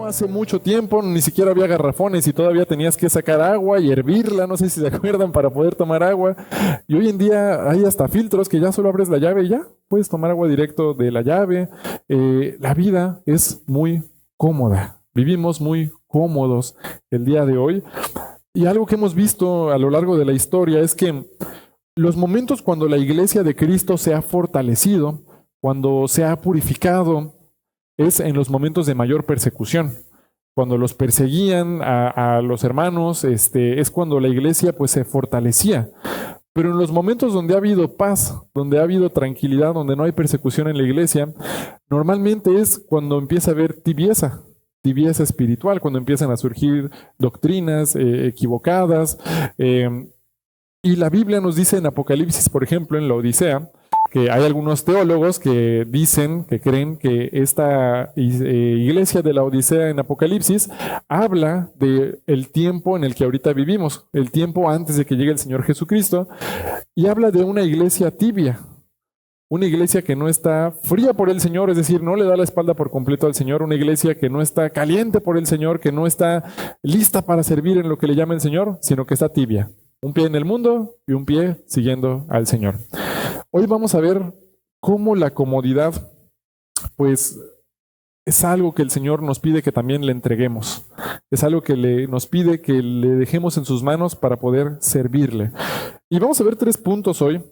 no hace mucho tiempo ni siquiera había garrafones y todavía tenías que sacar agua y hervirla, no sé si se acuerdan, para poder tomar agua. Y hoy en día hay hasta filtros que ya solo abres la llave y ya puedes tomar agua directo de la llave. La vida es muy cómoda, vivimos muy cómodos el día de hoy. Y algo que hemos visto a lo largo de la historia es que los momentos cuando la iglesia de Cristo se ha fortalecido, cuando se ha purificado, es en los momentos de mayor persecución. Cuando los perseguían a los hermanos, es cuando la iglesia pues se fortalecía. Pero en los momentos donde ha habido paz, donde ha habido tranquilidad, donde no hay persecución en la iglesia, normalmente es cuando empieza a haber tibieza espiritual, cuando empiezan a surgir doctrinas equivocadas. Y la Biblia nos dice en Apocalipsis, por ejemplo, en la Odisea, que hay algunos teólogos que dicen, que creen que esta iglesia de la Odisea en Apocalipsis habla del tiempo en el que ahorita vivimos, el tiempo antes de que llegue el Señor Jesucristo, y habla de una iglesia tibia, una iglesia que no está fría por el Señor, es decir, no le da la espalda por completo al Señor, una iglesia que no está caliente por el Señor, que no está lista para servir en lo que le llama el Señor, sino que está tibia. Un pie en el mundo y un pie siguiendo al Señor. Hoy vamos a ver cómo la comodidad, pues, es algo que el Señor nos pide que también le entreguemos. Es algo que nos pide que le dejemos en sus manos para poder servirle. Y vamos a ver 3 puntos hoy.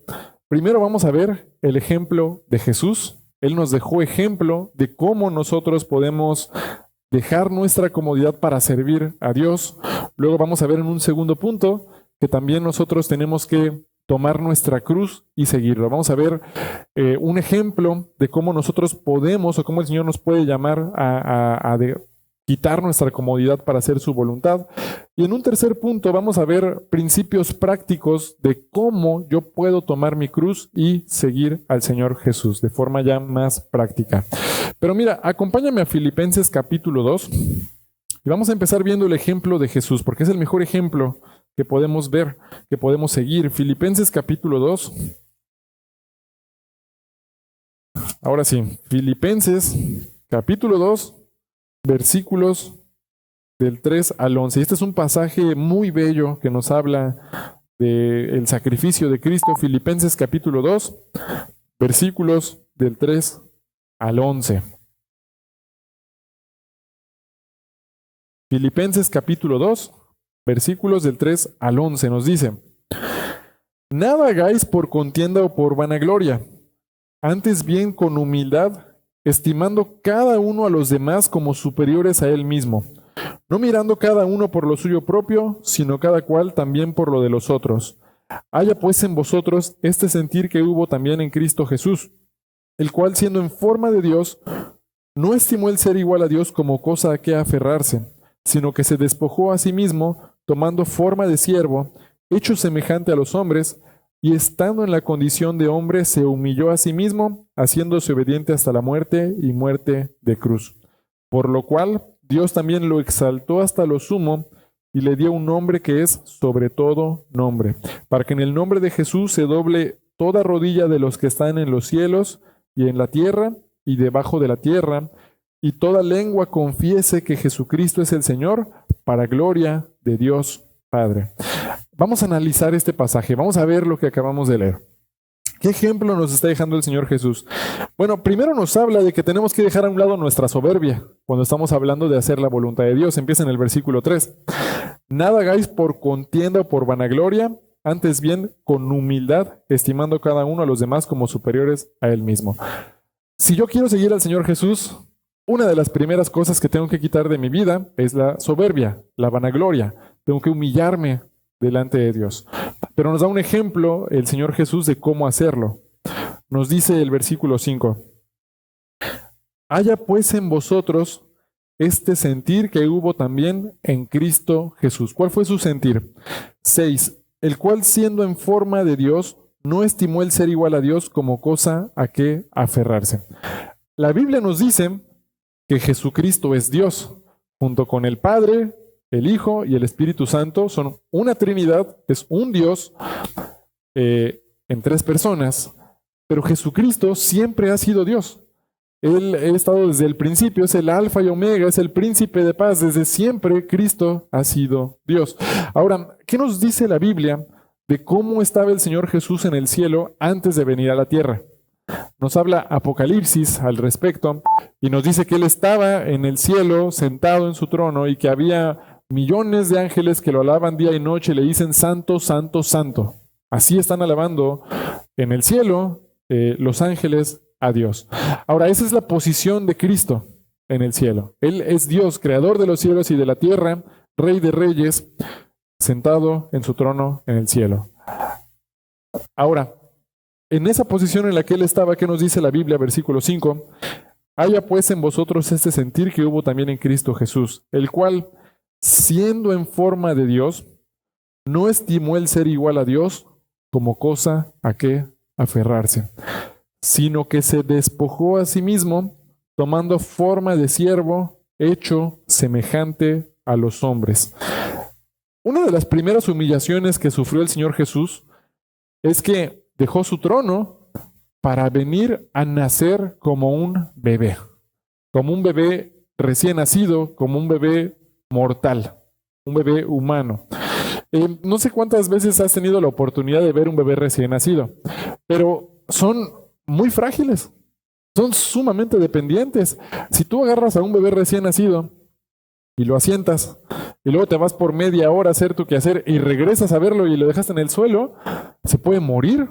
Primero vamos a ver el ejemplo de Jesús. Él nos dejó ejemplo de cómo nosotros podemos dejar nuestra comodidad para servir a Dios. Luego vamos a ver en un segundo punto que también nosotros tenemos que tomar nuestra cruz y seguirlo. Vamos a ver un ejemplo de cómo nosotros podemos o cómo el Señor nos puede llamar a quitar nuestra comodidad para hacer su voluntad. Y en un tercer punto vamos a ver principios prácticos de cómo yo puedo tomar mi cruz y seguir al Señor Jesús de forma ya más práctica. Pero mira, acompáñame a Filipenses capítulo 2 y vamos a empezar viendo el ejemplo de Jesús, porque es el mejor ejemplo que podemos ver, que podemos seguir. Filipenses capítulo 2. Ahora sí, Filipenses capítulo 2, versículos del 3 al 11. Este es un pasaje muy bello que nos habla del sacrificio de Cristo. Filipenses capítulo 2, versículos del 3 al 11. Filipenses capítulo 2, versículos del 3 al 11 nos dice: Nada hagáis por contienda o por vanagloria, antes bien con humildad, estimando cada uno a los demás como superiores a él mismo, no mirando cada uno por lo suyo propio, sino cada cual también por lo de los otros. Haya pues en vosotros este sentir que hubo también en Cristo Jesús, el cual siendo en forma de Dios, no estimó el ser igual a Dios como cosa a que aferrarse, sino que se despojó a sí mismo, tomando forma de siervo, hecho semejante a los hombres, y estando en la condición de hombre, se humilló a sí mismo, haciéndose obediente hasta la muerte y muerte de cruz. Por lo cual Dios también lo exaltó hasta lo sumo, y le dio un nombre que es sobre todo nombre, para que en el nombre de Jesús se doble toda rodilla de los que están en los cielos y en la tierra y debajo de la tierra, y toda lengua confiese que Jesucristo es el Señor, para gloria de Dios Padre. Vamos a analizar este pasaje, vamos a ver lo que acabamos de leer. ¿Qué ejemplo nos está dejando el Señor Jesús? Bueno, primero nos habla de que tenemos que dejar a un lado nuestra soberbia, cuando estamos hablando de hacer la voluntad de Dios. Empieza en el versículo 3. Nada hagáis por contienda o por vanagloria, antes bien con humildad, estimando cada uno a los demás como superiores a él mismo. Si yo quiero seguir al Señor Jesús, una de las primeras cosas que tengo que quitar de mi vida es la soberbia, la vanagloria. Tengo que humillarme delante de Dios. Pero nos da un ejemplo el Señor Jesús de cómo hacerlo. Nos dice el versículo 5. Haya pues en vosotros este sentir que hubo también en Cristo Jesús. ¿Cuál fue su sentir? 6. El cual siendo en forma de Dios, no estimó el ser igual a Dios como cosa a que aferrarse. La Biblia nos dice que Jesucristo es Dios, junto con el Padre, el Hijo y el Espíritu Santo, son una Trinidad, es un Dios en 3 personas, pero Jesucristo siempre ha sido Dios. Él ha estado desde el principio, es el alfa y omega, es el príncipe de paz. Desde siempre Cristo ha sido Dios. Ahora, ¿qué nos dice la Biblia de cómo estaba el Señor Jesús en el cielo antes de venir a la tierra? Nos habla Apocalipsis al respecto y nos dice que Él estaba en el cielo sentado en su trono y que había millones de ángeles que lo alaban día y noche y le dicen santo, santo, santo. Así están alabando en el cielo los ángeles a Dios. Ahora, esa es la posición de Cristo en el cielo. Él es Dios, creador de los cielos y de la tierra, Rey de reyes, sentado en su trono en el cielo. Ahora, en esa posición en la que Él estaba, ¿qué nos dice la Biblia? Versículo 5. Haya pues en vosotros este sentir que hubo también en Cristo Jesús, el cual, siendo en forma de Dios, no estimó el ser igual a Dios como cosa a que aferrarse, sino que se despojó a sí mismo, tomando forma de siervo, hecho semejante a los hombres. Una de las primeras humillaciones que sufrió el Señor Jesús es que dejó su trono para venir a nacer como un bebé recién nacido, como un bebé mortal, un bebé humano. No sé cuántas veces has tenido la oportunidad de ver un bebé recién nacido, pero son muy frágiles, son sumamente dependientes. Si tú agarras a un bebé recién nacido y lo asientas, y luego te vas por media hora a hacer tu quehacer y regresas a verlo y lo dejaste en el suelo, se puede morir.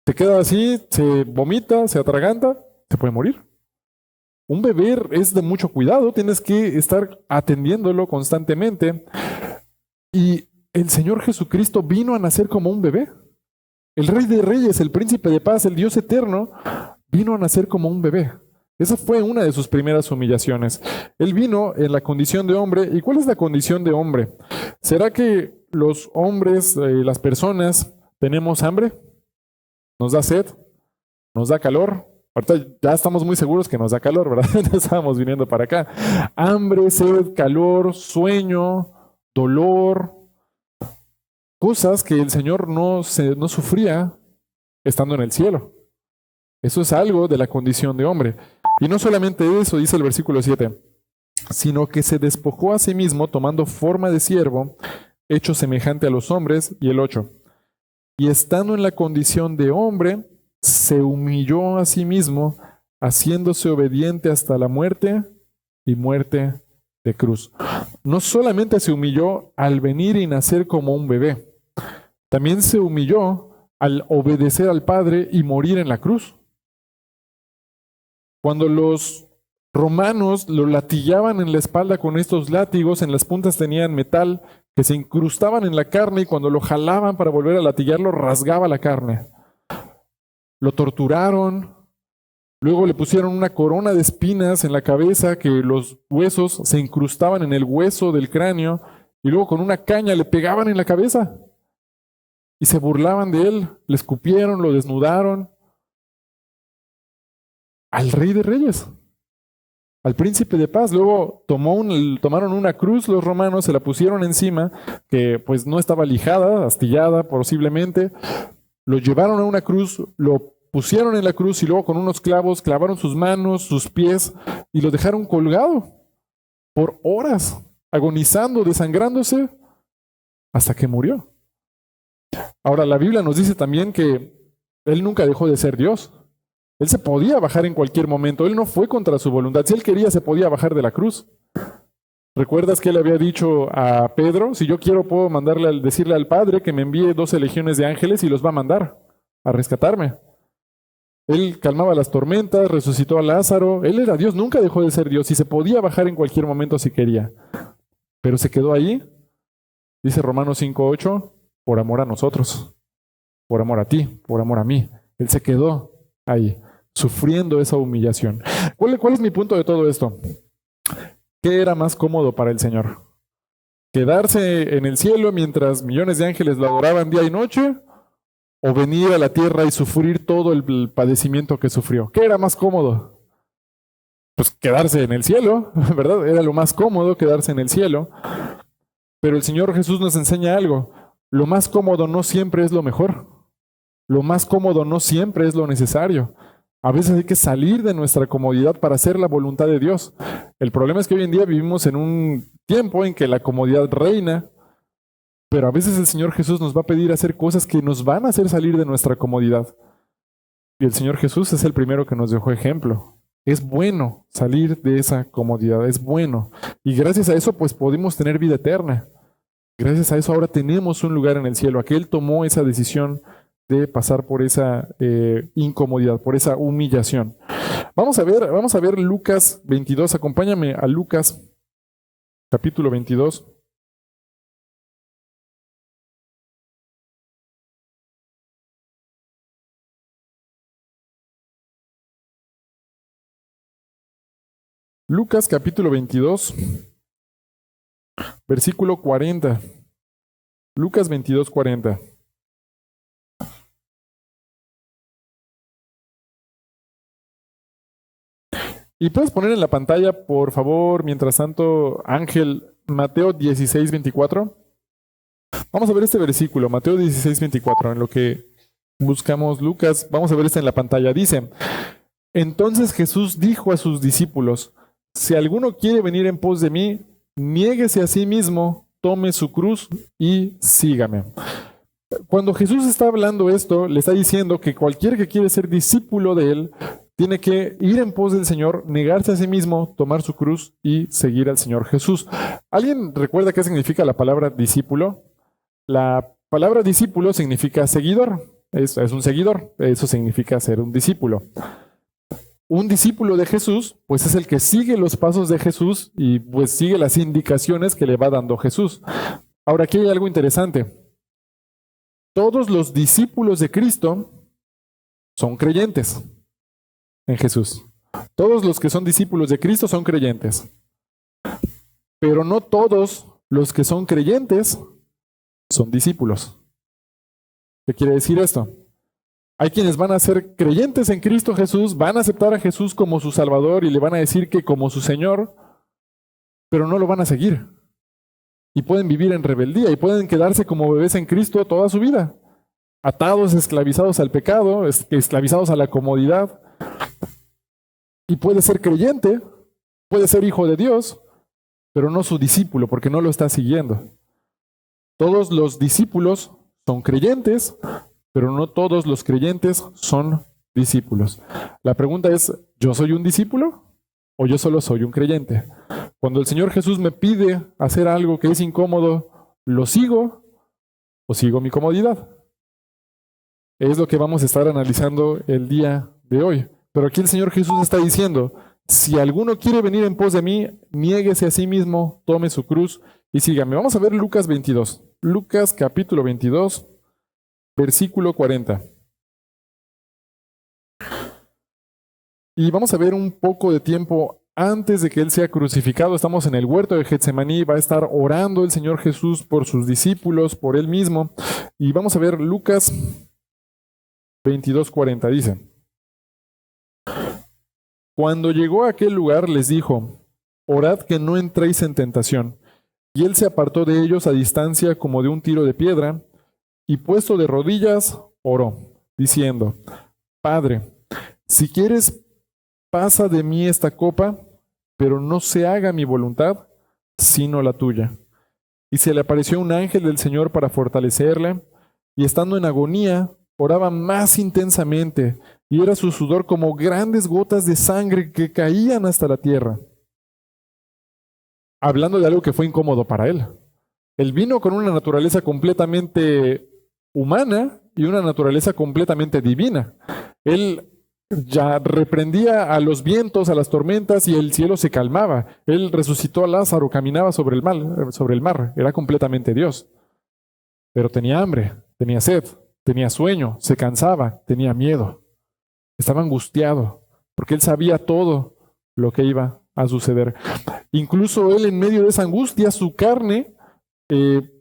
Se queda así, se vomita, se atraganta, se puede morir. Un bebé es de mucho cuidado, tienes que estar atendiéndolo constantemente. Y el Señor Jesucristo vino a nacer como un bebé. El Rey de Reyes, el Príncipe de Paz, el Dios eterno, vino a nacer como un bebé. Esa fue una de sus primeras humillaciones. Él vino en la condición de hombre. ¿Y cuál es la condición de hombre? ¿Será que los hombres, las personas, tenemos hambre? ¿Nos da sed? ¿Nos da calor? Ahorita ya estamos muy seguros que nos da calor, ¿verdad? Ya estábamos viniendo para acá. Hambre, sed, calor, sueño, dolor. Cosas que el Señor no sufría estando en el cielo. Eso es algo de la condición de hombre. Y no solamente eso, dice el versículo 7, sino que se despojó a sí mismo tomando forma de siervo, hecho semejante a los hombres, y el 8. Y estando en la condición de hombre, se humilló a sí mismo, haciéndose obediente hasta la muerte y muerte de cruz. No solamente se humilló al venir y nacer como un bebé, también se humilló al obedecer al Padre y morir en la cruz. Cuando los romanos lo latillaban en la espalda con estos látigos, en las puntas tenían metal que se incrustaban en la carne y cuando lo jalaban para volver a latillarlo, rasgaba la carne. Lo torturaron, luego le pusieron una corona de espinas en la cabeza que los huesos se incrustaban en el hueso del cráneo y luego con una caña le pegaban en la cabeza y se burlaban de él, le escupieron, lo desnudaron. Al Rey de Reyes, al Príncipe de Paz. Luego tomaron una cruz los romanos, se la pusieron encima, que pues no estaba lijada, astillada posiblemente. Lo llevaron a una cruz, lo pusieron en la cruz y luego con unos clavos clavaron sus manos, sus pies y lo dejaron colgado por horas, agonizando, desangrándose, hasta que murió. Ahora, la Biblia nos dice también que Él nunca dejó de ser Dios. Él se podía bajar en cualquier momento. Él no fue contra su voluntad. Si Él quería, se podía bajar de la cruz. ¿Recuerdas que Él había dicho a Pedro, si yo quiero puedo decirle al Padre que me envíe 12 legiones de ángeles y los va a mandar a rescatarme? Él calmaba las tormentas, resucitó a Lázaro. Él era Dios, nunca dejó de ser Dios y se podía bajar en cualquier momento si quería. Pero se quedó ahí, dice Romanos 5:8, por amor a nosotros, por amor a ti, por amor a mí. Él se quedó ahí, sufriendo esa humillación. ¿Cuál es mi punto de todo esto? ¿Qué era más cómodo para el Señor? ¿Quedarse en el cielo mientras millones de ángeles lo adoraban día y noche? ¿O venir a la tierra y sufrir todo el padecimiento que sufrió? ¿Qué era más cómodo? Pues quedarse en el cielo, ¿verdad? Era lo más cómodo quedarse en el cielo. Pero el Señor Jesús nos enseña algo. Lo más cómodo no siempre es lo mejor. Lo más cómodo no siempre es lo necesario. A veces hay que salir de nuestra comodidad para hacer la voluntad de Dios. El problema es que hoy en día vivimos en un tiempo en que la comodidad reina, pero a veces el Señor Jesús nos va a pedir hacer cosas que nos van a hacer salir de nuestra comodidad. Y el Señor Jesús es el primero que nos dejó ejemplo. Es bueno salir de esa comodidad, es bueno. Y gracias a eso, pues podemos tener vida eterna. Gracias a eso ahora tenemos un lugar en el cielo. Aquel tomó esa decisión de pasar por esa incomodidad, por esa humillación. Vamos a ver Lucas 22. Acompáñame a Lucas, capítulo 22. Lucas, capítulo 22, versículo 40. Lucas 22, 40. Y puedes poner en la pantalla, por favor, mientras tanto, Ángel, Mateo 16, 24. Vamos a ver este versículo, Mateo 16, 24, en lo que buscamos Lucas. Vamos a ver este en la pantalla. Dice, entonces Jesús dijo a sus discípulos, si alguno quiere venir en pos de mí, niéguese a sí mismo, tome su cruz y sígame. Cuando Jesús está hablando esto, le está diciendo que cualquiera que quiere ser discípulo de él, tiene que ir en pos del Señor, negarse a sí mismo, tomar su cruz y seguir al Señor Jesús. ¿Alguien recuerda qué significa la palabra discípulo? La palabra discípulo significa seguidor. Es un seguidor. Eso significa ser un discípulo. Un discípulo de Jesús, pues es el que sigue los pasos de Jesús y pues sigue las indicaciones que le va dando Jesús. Ahora, aquí hay algo interesante. Todos los discípulos de Cristo son creyentes en Jesús. Todos los que son discípulos de Cristo son creyentes. Pero no todos los que son creyentes son discípulos. ¿Qué quiere decir esto? Hay quienes van a ser creyentes en Cristo Jesús, van a aceptar a Jesús como su Salvador y le van a decir que como su Señor, pero no lo van a seguir. Y pueden vivir en rebeldía y pueden quedarse como bebés en Cristo toda su vida. Atados, esclavizados al pecado, esclavizados a la comodidad. Y puede ser creyente, puede ser hijo de Dios, pero no su discípulo, porque no lo está siguiendo. Todos los discípulos son creyentes, pero no todos los creyentes son discípulos. La pregunta es, ¿yo soy un discípulo o yo solo soy un creyente? Cuando el Señor Jesús me pide hacer algo que es incómodo, ¿lo sigo o sigo mi comodidad? Es lo que vamos a estar analizando el día de hoy. Pero aquí el Señor Jesús está diciendo, si alguno quiere venir en pos de mí, niéguese a sí mismo, tome su cruz y sígame. Vamos a ver Lucas 22. Lucas capítulo 22, versículo 40. Y vamos a ver un poco de tiempo antes de que Él sea crucificado. Estamos en el huerto de Getsemaní, va a estar orando el Señor Jesús por sus discípulos, por Él mismo. Y vamos a ver Lucas 22, 40. Dice, cuando llegó a aquel lugar les dijo, orad que no entréis en tentación. Y Él se apartó de ellos a distancia como de un tiro de piedra, y puesto de rodillas, oró, diciendo, Padre, si quieres, pasa de mí esta copa, pero no se haga mi voluntad, sino la tuya. Y se le apareció un ángel del Señor para fortalecerle, y estando en agonía, oraba más intensamente, y era su sudor como grandes gotas de sangre que caían hasta la tierra. Hablando de algo que fue incómodo para él. Él vino con una naturaleza completamente humana y una naturaleza completamente divina. Él ya reprendía a los vientos, a las tormentas, y el cielo se calmaba. Él resucitó a Lázaro, caminaba sobre el mar. Era completamente Dios. Pero tenía hambre, tenía sed, tenía sueño, se cansaba, tenía miedo. Estaba angustiado, porque él sabía todo lo que iba a suceder. Incluso él, en medio de esa angustia, su carne,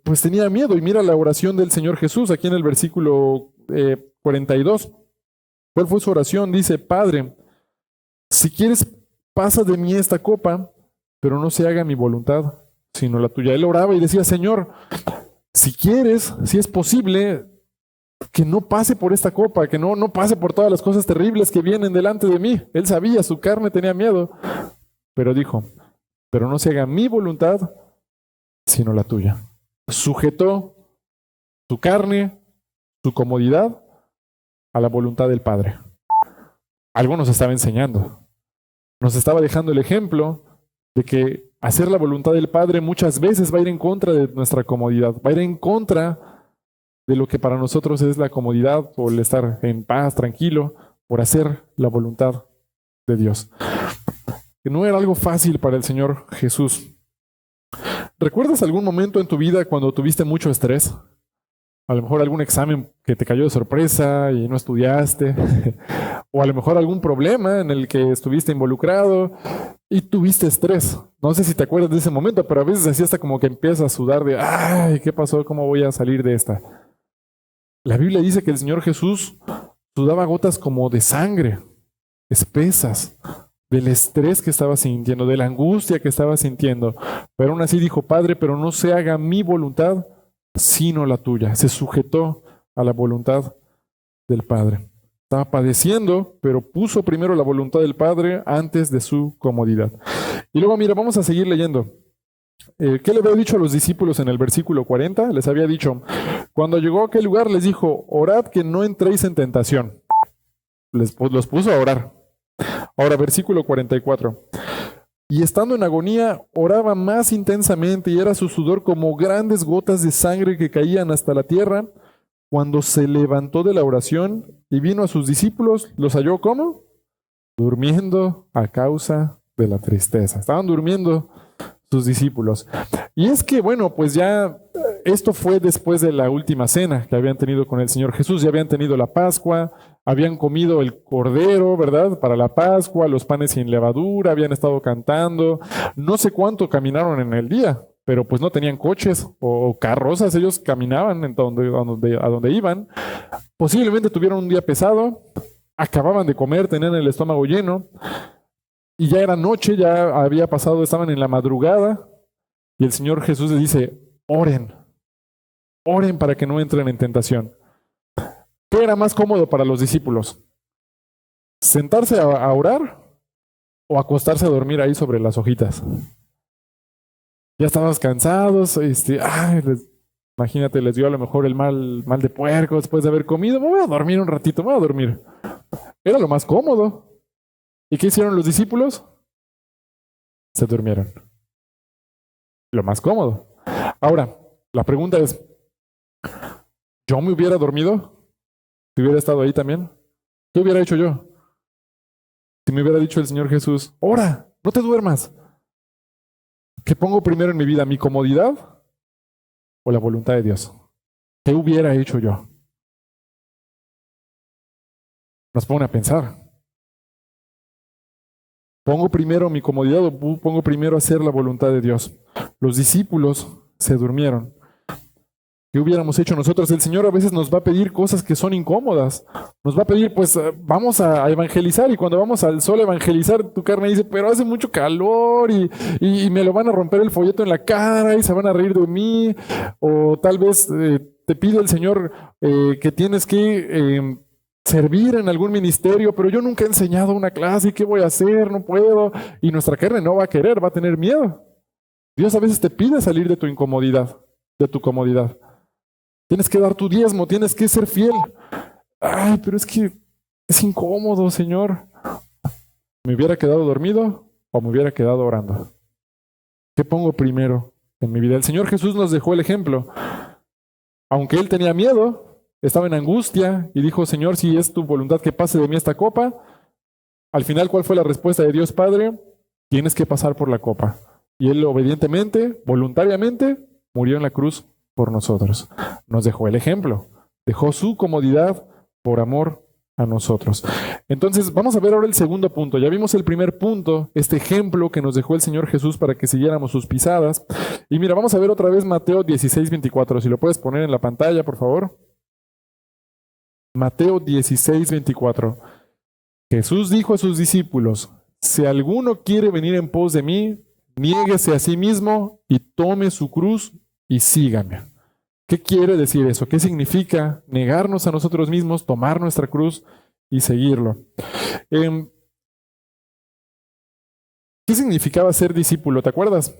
pues tenía miedo. Y mira la oración del Señor Jesús, aquí en el versículo 42. ¿Cuál fue su oración? Dice, Padre, si quieres, pasa de mí esta copa, pero no se haga mi voluntad, sino la tuya. Él oraba y decía, Señor, si quieres, si es posible, que no pase por esta copa, que no pase por todas las cosas terribles que vienen delante de mí. Él sabía, su carne tenía miedo, pero dijo, pero no se haga mi voluntad, sino la tuya. Sujetó su carne, su comodidad, a la voluntad del Padre. Algo nos estaba enseñando. Nos estaba dejando el ejemplo de que hacer la voluntad del Padre muchas veces va a ir en contra de nuestra comodidad, va a ir en contra de lo que para nosotros es la comodidad o el estar en paz, tranquilo, por hacer la voluntad de Dios. Que no era algo fácil para el Señor Jesús. ¿Recuerdas algún momento en tu vida cuando tuviste mucho estrés? A lo mejor algún examen que te cayó de sorpresa y no estudiaste, o a lo mejor algún problema en el que estuviste involucrado y tuviste estrés. No sé si te acuerdas de ese momento, pero a veces así hasta como que empiezas a sudar de, ay, ¿qué pasó? ¿Cómo voy a salir de esta? La Biblia dice que el Señor Jesús sudaba gotas como de sangre, espesas, del estrés que estaba sintiendo, de la angustia que estaba sintiendo. Pero aún así dijo, Padre, pero no se haga mi voluntad, sino la tuya. Se sujetó a la voluntad del Padre. Estaba padeciendo, pero puso primero la voluntad del Padre antes de su comodidad. Y luego, mira, vamos a seguir leyendo. ¿Qué le había dicho a los discípulos en el versículo 40? Les había dicho, cuando llegó a aquel lugar les dijo, orad que no entréis en tentación. Los puso a orar. Ahora, versículo 44. Y estando en agonía, oraba más intensamente y era su sudor como grandes gotas de sangre que caían hasta la tierra. Cuando se levantó de la oración y vino a sus discípulos, los halló ¿cómo? Durmiendo a causa de la tristeza. Estaban durmiendo sus discípulos. Y es que, bueno, pues ya esto fue después de la última cena que habían tenido con el Señor Jesús. Ya habían tenido la Pascua, habían comido el cordero, ¿verdad? Para la Pascua, los panes sin levadura, habían estado cantando. No sé cuánto caminaron en el día, pero pues no tenían coches o carrozas, ellos caminaban a donde iban. Posiblemente tuvieron un día pesado, acababan de comer, tenían el estómago lleno, y ya era noche, ya había pasado, estaban en la madrugada, y el Señor Jesús les dice, oren para que no entren en tentación. ¿Qué era más cómodo para los discípulos? ¿Sentarse a orar o acostarse a dormir ahí sobre las hojitas? Ya estabas cansados, imagínate, les dio a lo mejor el mal de puerco después de haber comido, me voy a dormir un ratito, me voy a dormir. Era lo más cómodo. ¿Y qué hicieron los discípulos? Se durmieron. Lo más cómodo. Ahora, la pregunta es, ¿yo me hubiera dormido? Si hubiera estado ahí también, ¿qué hubiera hecho yo? Si me hubiera dicho el Señor Jesús, ora, no te duermas. ¿Qué pongo primero en mi vida, mi comodidad o la voluntad de Dios? ¿Qué hubiera hecho yo? Nos pone a pensar. ¿Pongo primero mi comodidad o pongo primero hacer la voluntad de Dios? Los discípulos se durmieron. ¿Qué hubiéramos hecho nosotros? El Señor a veces nos va a pedir cosas que son incómodas. Nos va a pedir, pues, vamos a evangelizar. Y cuando vamos al sol a evangelizar, tu carne dice, pero hace mucho calor y me lo van a romper el folleto en la cara y se van a reír de mí. O tal vez te pide el Señor que tienes que servir en algún ministerio, pero yo nunca he enseñado una clase. ¿Qué voy a hacer? No puedo. Y nuestra carne no va a querer, va a tener miedo. Dios a veces te pide salir de tu incomodidad, de tu comodidad. Tienes que dar tu diezmo, tienes que ser fiel. Ay, pero es que es incómodo, Señor. ¿Me hubiera quedado dormido o me hubiera quedado orando? ¿Qué pongo primero en mi vida? El Señor Jesús nos dejó el ejemplo. Aunque Él tenía miedo, estaba en angustia y dijo, Señor, si es tu voluntad que pase de mí esta copa. Al final, ¿cuál fue la respuesta de Dios Padre? Tienes que pasar por la copa. Y Él obedientemente, voluntariamente, murió en la cruz por nosotros. Nos dejó el ejemplo, dejó su comodidad por amor a nosotros. Entonces, vamos a ver ahora el segundo punto. Ya vimos el primer punto, este ejemplo que nos dejó el Señor Jesús para que siguiéramos sus pisadas. Y mira, vamos a ver otra vez Mateo 16:24. Si lo puedes poner en la pantalla, por favor. Mateo 16:24. Jesús dijo a sus discípulos, si alguno quiere venir en pos de mí, niéguese a sí mismo y tome su cruz y sígame. ¿Qué quiere decir eso? ¿Qué significa negarnos a nosotros mismos, tomar nuestra cruz y seguirlo? ¿Qué significaba ser discípulo? ¿Te acuerdas?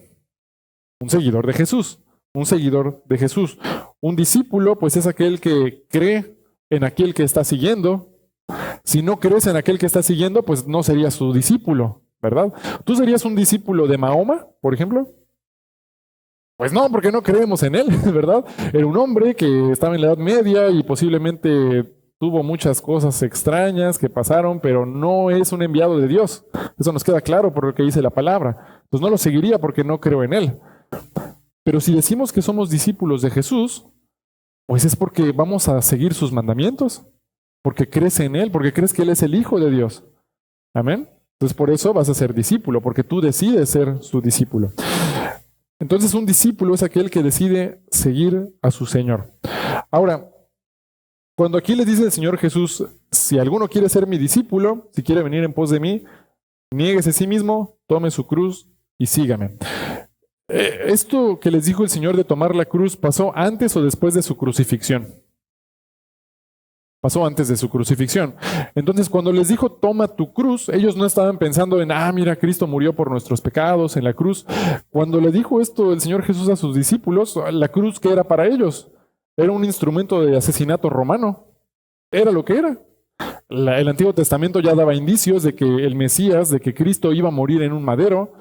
Un seguidor de Jesús. Un seguidor de Jesús. Un discípulo, pues es aquel que cree en aquel que está siguiendo. Si no crees en aquel que está siguiendo, pues no serías su discípulo, ¿verdad? ¿Tú serías un discípulo de Mahoma, por ejemplo? Pues no, porque no creemos en él, ¿verdad? Era un hombre que estaba en la Edad Media y posiblemente tuvo muchas cosas extrañas que pasaron, pero no es un enviado de Dios. Eso nos queda claro por lo que dice la palabra. Pues no lo seguiría porque no creo en él. Pero si decimos que somos discípulos de Jesús, pues es porque vamos a seguir sus mandamientos, porque crees en él, porque crees que él es el Hijo de Dios. Amén. Entonces por eso vas a ser discípulo, porque tú decides ser su discípulo. Entonces un discípulo es aquel que decide seguir a su Señor. Ahora, cuando aquí les dice el Señor Jesús, si alguno quiere ser mi discípulo, si quiere venir en pos de mí, niéguese a sí mismo, tome su cruz y sígame. Esto que les dijo el Señor de tomar la cruz, ¿pasó antes o después de su crucifixión? Pasó antes de su crucifixión. Entonces, cuando les dijo, toma tu cruz, ellos no estaban pensando en, mira, Cristo murió por nuestros pecados en la cruz. Cuando le dijo esto el Señor Jesús a sus discípulos, la cruz, ¿qué era para ellos? Era un instrumento de asesinato romano. Era lo que era. El Antiguo Testamento ya daba indicios de que el Mesías, de que Cristo iba a morir en un madero,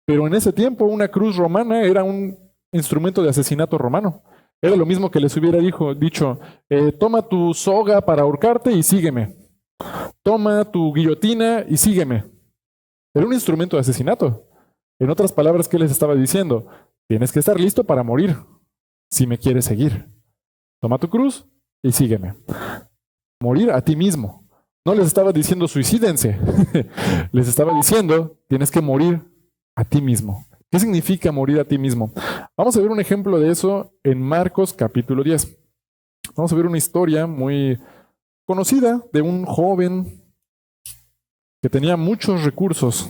pero en ese tiempo una cruz romana era un instrumento de asesinato romano. Era lo mismo que les hubiera dicho, toma tu soga para ahorcarte y sígueme. Toma tu guillotina y sígueme. Era un instrumento de asesinato. En otras palabras, ¿qué les estaba diciendo? Tienes que estar listo para morir si me quieres seguir. Toma tu cruz y sígueme. Morir a ti mismo. No les estaba diciendo suicídense. Les estaba diciendo, tienes que morir a ti mismo. ¿Qué significa morir a ti mismo? Vamos a ver un ejemplo de eso en Marcos capítulo 10. Vamos a ver una historia muy conocida de un joven que tenía muchos recursos.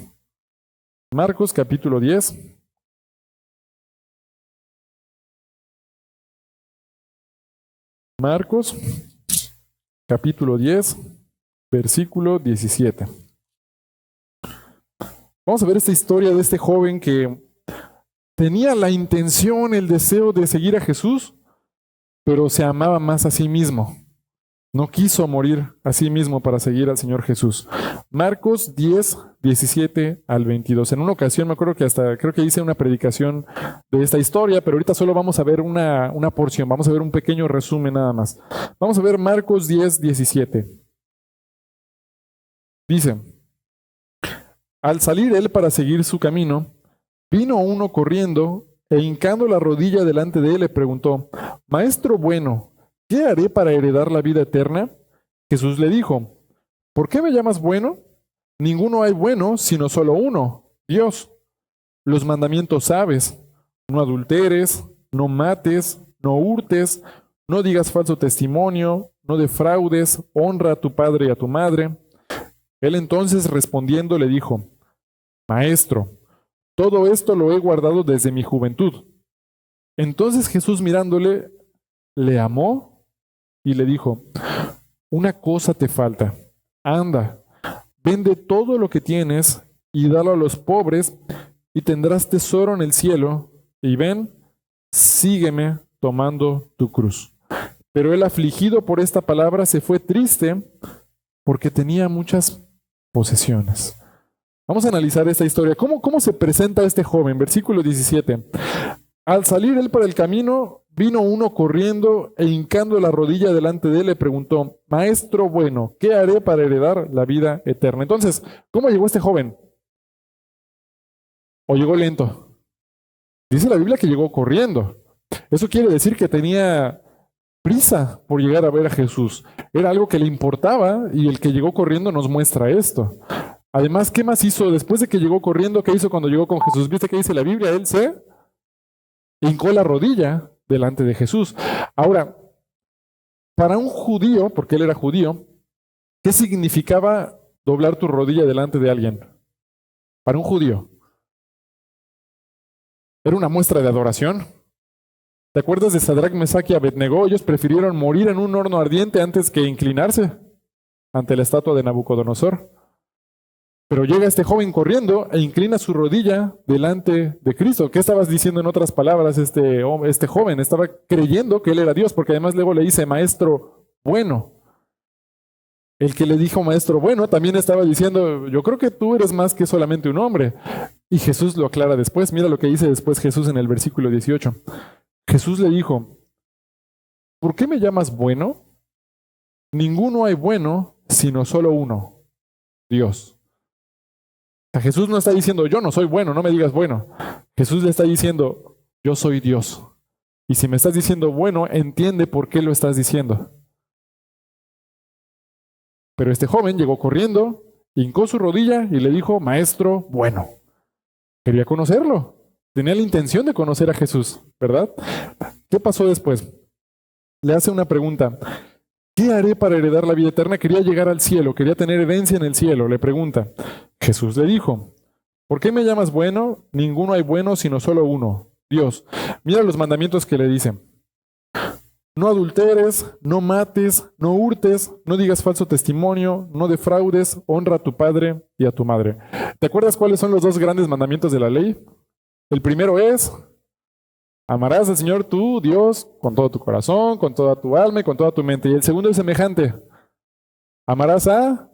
Marcos capítulo 10. Marcos capítulo 10, versículo 17. Vamos a ver esta historia de este joven que tenía la intención, el deseo de seguir a Jesús, pero se amaba más a sí mismo. No quiso morir a sí mismo para seguir al Señor Jesús. Marcos 10, 17 al 22. En una ocasión me acuerdo que creo que hice una predicación de esta historia, pero ahorita solo vamos a ver una porción, vamos a ver un pequeño resumen nada más. Vamos a ver Marcos 10, 17. Dice, al salir él para seguir su camino, vino uno corriendo e hincando la rodilla delante de él le preguntó, Maestro bueno, ¿qué haré para heredar la vida eterna? Jesús le dijo, ¿por qué me llamas bueno? Ninguno hay bueno, sino solo uno, Dios. Los mandamientos sabes, no adulteres, no mates, no hurtes, no digas falso testimonio, no defraudes, honra a tu padre y a tu madre. Él entonces respondiendo le dijo, Maestro, todo esto lo he guardado desde mi juventud. Entonces Jesús mirándole, le amó y le dijo, una cosa te falta, anda, vende todo lo que tienes y dalo a los pobres y tendrás tesoro en el cielo y ven, sígueme tomando tu cruz. Pero él afligido por esta palabra se fue triste porque tenía muchas posesiones. Vamos a analizar esta historia. ¿Cómo se presenta este joven? Versículo 17. Al salir él para el camino, vino uno corriendo e hincando la rodilla delante de él le preguntó, Maestro bueno, ¿qué haré para heredar la vida eterna? Entonces, ¿cómo llegó este joven? ¿O llegó lento? Dice la Biblia que llegó corriendo. Eso quiere decir que tenía prisa por llegar a ver a Jesús. Era algo que le importaba y el que llegó corriendo nos muestra esto. Además, ¿qué más hizo después de que llegó corriendo? ¿Qué hizo cuando llegó con Jesús? ¿Viste qué dice la Biblia? Él se hincó la rodilla delante de Jesús. Ahora, para un judío, porque él era judío, ¿qué significaba doblar tu rodilla delante de alguien? Para un judío. Era una muestra de adoración. ¿Te acuerdas de Sadrac, Mesach y Abednego? Ellos prefirieron morir en un horno ardiente antes que inclinarse ante la estatua de Nabucodonosor. Pero llega este joven corriendo e inclina su rodilla delante de Cristo. ¿Qué estabas diciendo en otras palabras? Este joven estaba creyendo que él era Dios, porque además luego le dice maestro bueno. El que le dijo maestro bueno también estaba diciendo, yo creo que tú eres más que solamente un hombre. Y Jesús lo aclara después. Mira lo que dice después Jesús en el versículo 18. Jesús le dijo, ¿por qué me llamas bueno? Ninguno hay bueno, sino solo uno, Dios. O sea, Jesús no está diciendo, yo no soy bueno, no me digas bueno. Jesús le está diciendo, yo soy Dios. Y si me estás diciendo bueno, entiende por qué lo estás diciendo. Pero este joven llegó corriendo, hincó su rodilla y le dijo, maestro bueno. Quería conocerlo. Tenía la intención de conocer a Jesús, ¿verdad? ¿Qué pasó después? Le hace una pregunta. ¿Qué haré para heredar la vida eterna? Quería llegar al cielo, quería tener herencia en el cielo, le pregunta. Jesús le dijo, ¿por qué me llamas bueno? Ninguno hay bueno, sino solo uno, Dios. Mira los mandamientos que le dicen. No adulteres, no mates, no hurtes, no digas falso testimonio, no defraudes, honra a tu padre y a tu madre. ¿Te acuerdas cuáles son los dos grandes mandamientos de la ley? El primero es, amarás al Señor tu Dios con todo tu corazón, con toda tu alma y con toda tu mente. Y el segundo es semejante, amarás a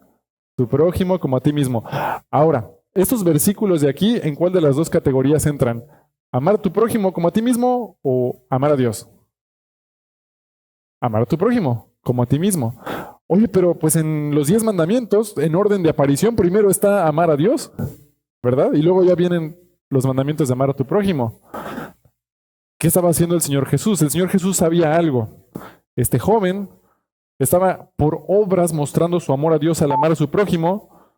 tu prójimo como a ti mismo. Ahora, estos versículos de aquí, ¿en cuál de las dos categorías entran? ¿Amar a tu prójimo como a ti mismo o amar a Dios? Amar a tu prójimo como a ti mismo. Oye, pero pues en los 10 mandamientos, en orden de aparición, primero está amar a Dios, ¿verdad? Y luego ya vienen los mandamientos de amar a tu prójimo. ¿Qué estaba haciendo el Señor Jesús? El Señor Jesús sabía algo. Este joven estaba por obras mostrando su amor a Dios al amar a su prójimo,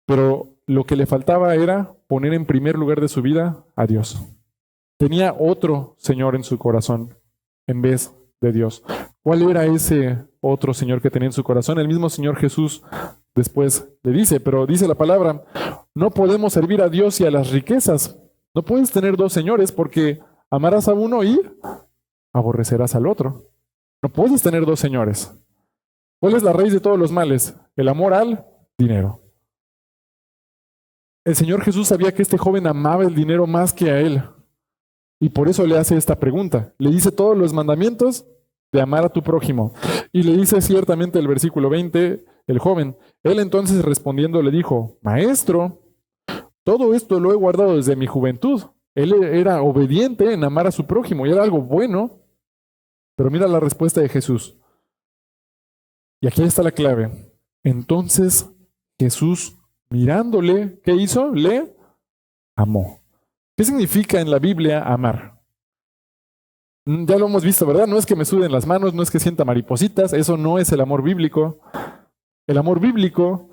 pero lo que le faltaba era poner en primer lugar de su vida a Dios. Tenía otro Señor en su corazón en vez de Dios. ¿Cuál era ese otro Señor que tenía en su corazón? El mismo Señor Jesús después le dice, pero dice la palabra, no podemos servir a Dios y a las riquezas. No puedes tener dos señores porque amarás a uno y aborrecerás al otro. No puedes tener dos señores. ¿Cuál es la raíz de todos los males? El amor al dinero. El Señor Jesús sabía que este joven amaba el dinero más que a él. Y por eso le hace esta pregunta. Le dice todos los mandamientos de amar a tu prójimo. Y le dice ciertamente el versículo 20, el joven. Él entonces respondiendo le dijo, Maestro, todo esto lo he guardado desde mi juventud. Él era obediente en amar a su prójimo y era algo bueno. Pero mira la respuesta de Jesús. Y aquí está la clave. Entonces Jesús, mirándole, ¿qué hizo? Le amó. ¿Qué significa en la Biblia amar? Ya lo hemos visto, ¿verdad? No es que me suden las manos, no es que sienta maripositas, eso no es el amor bíblico. El amor bíblico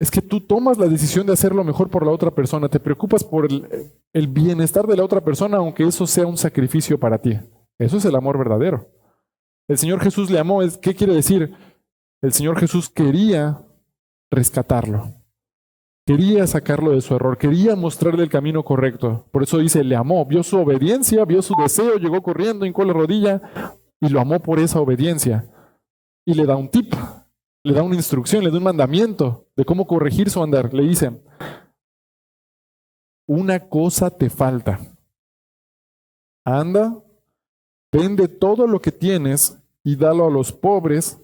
es que tú tomas la decisión de hacer lo mejor por la otra persona, te preocupas por el bienestar de la otra persona, aunque eso sea un sacrificio para ti. Eso es el amor verdadero. El Señor Jesús le amó. ¿Qué quiere decir? El Señor Jesús quería rescatarlo. Quería sacarlo de su error, quería mostrarle el camino correcto. Por eso dice, le amó, vio su obediencia, vio su deseo, llegó corriendo, hincó la rodilla y lo amó por esa obediencia. Y le da un tip, le da una instrucción, le da un mandamiento de cómo corregir su andar. Le dice, una cosa te falta. Anda, vende todo lo que tienes y dalo a los pobres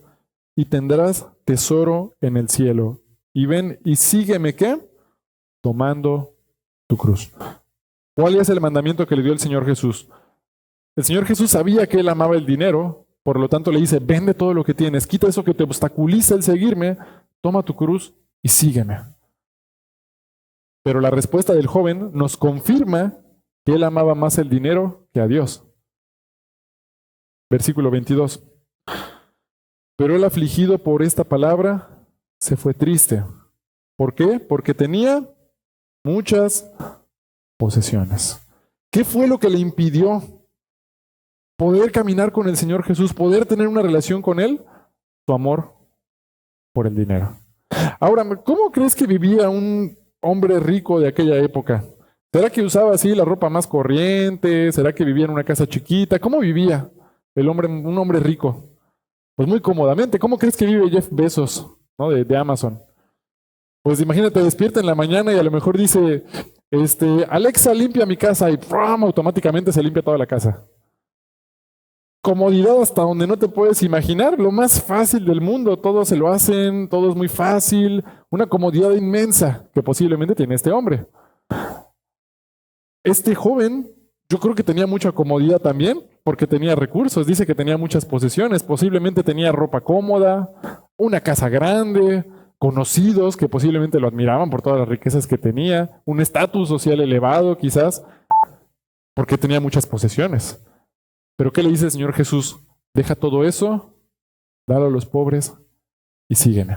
y tendrás tesoro en el cielo. Y ven y sígueme, ¿qué? Tomando tu cruz. ¿Cuál es el mandamiento que le dio el Señor Jesús? El Señor Jesús sabía que él amaba el dinero, por lo tanto le dice, vende todo lo que tienes, quita eso que te obstaculiza el seguirme, toma tu cruz y sígueme. Pero la respuesta del joven nos confirma que él amaba más el dinero que a Dios. Versículo 22. Pero el afligido por esta palabra se fue triste. ¿Por qué? Porque tenía muchas posesiones. ¿Qué fue lo que le impidió poder caminar con el Señor Jesús, poder tener una relación con Él? Su amor por el dinero. Ahora, ¿cómo crees que vivía un hombre rico de aquella época? ¿Será que usaba así la ropa más corriente? ¿Será que vivía en una casa chiquita? ¿Cómo vivía el hombre, un hombre rico? Pues muy cómodamente. ¿Cómo crees que vive Jeff Bezos, ¿no? de Amazon? Pues imagínate, despierta en la mañana y a lo mejor dice, Alexa, limpia mi casa y ¡prum! Automáticamente se limpia toda la casa. Comodidad hasta donde no te puedes imaginar, lo más fácil del mundo, todos se lo hacen, todo es muy fácil, una comodidad inmensa que posiblemente tiene este hombre. Este joven, yo creo que tenía mucha comodidad también, porque tenía recursos, dice que tenía muchas posesiones, posiblemente tenía ropa cómoda, una casa grande, conocidos que posiblemente lo admiraban por todas las riquezas que tenía, un estatus social elevado quizás, porque tenía muchas posesiones. Pero ¿qué le dice el Señor Jesús? Deja todo eso, dalo a los pobres y sígueme.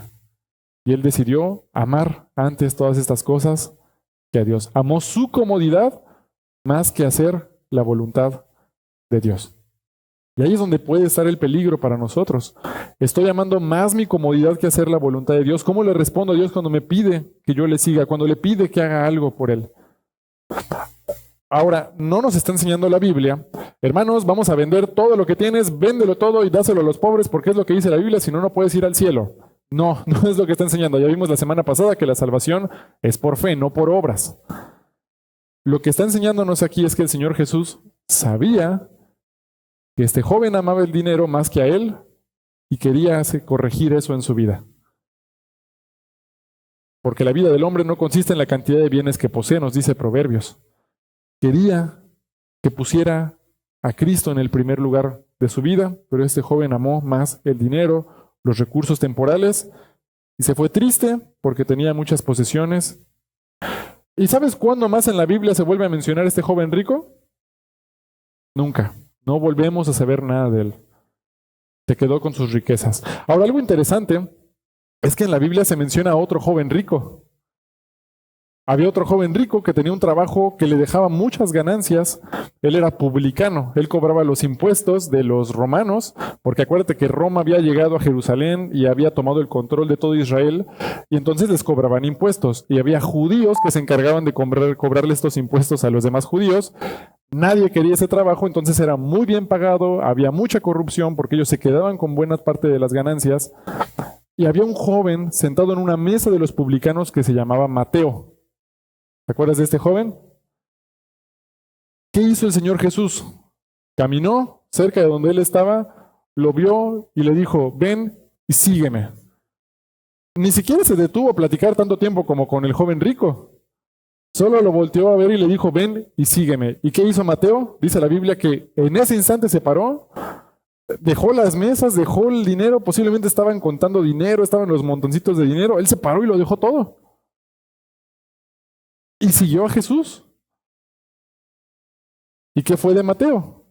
Y él decidió amar antes todas estas cosas que a Dios. Amó su comodidad más que hacer la voluntad de Dios. Y ahí es donde puede estar el peligro para nosotros. Estoy amando más mi comodidad que hacer la voluntad de Dios. ¿Cómo le respondo a Dios cuando me pide que yo le siga, cuando le pide que haga algo por él? Ahora, no nos está enseñando la Biblia. Hermanos, vamos a vender todo lo que tienes, véndelo todo y dáselo a los pobres porque es lo que dice la Biblia, si no, no puedes ir al cielo. No, no es lo que está enseñando. Ya vimos la semana pasada que la salvación es por fe, no por obras. Lo que está enseñándonos aquí es que el Señor Jesús sabía que este joven amaba el dinero más que a él y quería corregir eso en su vida. Porque la vida del hombre no consiste en la cantidad de bienes que posee, nos dice Proverbios. Quería que pusiera a Cristo en el primer lugar de su vida, pero este joven amó más el dinero, los recursos temporales, y se fue triste porque tenía muchas posesiones. ¿Y sabes cuándo más en la Biblia se vuelve a mencionar a este joven rico? Nunca. No volvemos a saber nada de él. Se quedó con sus riquezas. Ahora, algo interesante es que en la Biblia se menciona a otro joven rico. Había otro joven rico que tenía un trabajo que le dejaba muchas ganancias. Él era publicano, él cobraba los impuestos de los romanos, porque acuérdate que Roma había llegado a Jerusalén y había tomado el control de todo Israel, y entonces les cobraban impuestos. Y había judíos que se encargaban de cobrarle estos impuestos a los demás judíos. Nadie quería ese trabajo, entonces era muy bien pagado, había mucha corrupción porque ellos se quedaban con buena parte de las ganancias. Y había un joven sentado en una mesa de los publicanos que se llamaba Mateo. ¿Te acuerdas de este joven? ¿Qué hizo el Señor Jesús? Caminó cerca de donde él estaba, lo vio y le dijo, ven y sígueme. Ni siquiera se detuvo a platicar tanto tiempo como con el joven rico. Solo lo volteó a ver y le dijo, ven y sígueme. ¿Y qué hizo Mateo? Dice la Biblia que en ese instante se paró, dejó las mesas, dejó el dinero, posiblemente estaban contando dinero, estaban los montoncitos de dinero, él se paró y lo dejó todo. Y siguió a Jesús. ¿Y qué fue de Mateo?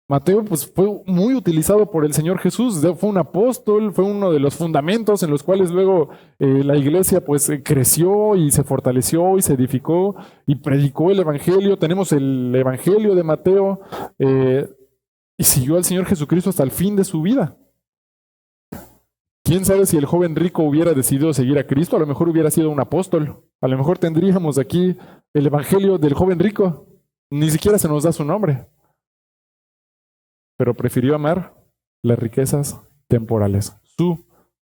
Mateo pues, fue muy utilizado por el Señor Jesús, fue un apóstol, fue uno de los fundamentos en los cuales luego la iglesia pues, creció y se fortaleció y se edificó y predicó el Evangelio. Tenemos el Evangelio de Mateo y siguió al Señor Jesucristo hasta el fin de su vida. ¿Quién sabe si el joven rico hubiera decidido seguir a Cristo? A lo mejor hubiera sido un apóstol. A lo mejor tendríamos aquí el Evangelio del joven rico. Ni siquiera se nos da su nombre. Pero prefirió amar las riquezas temporales, su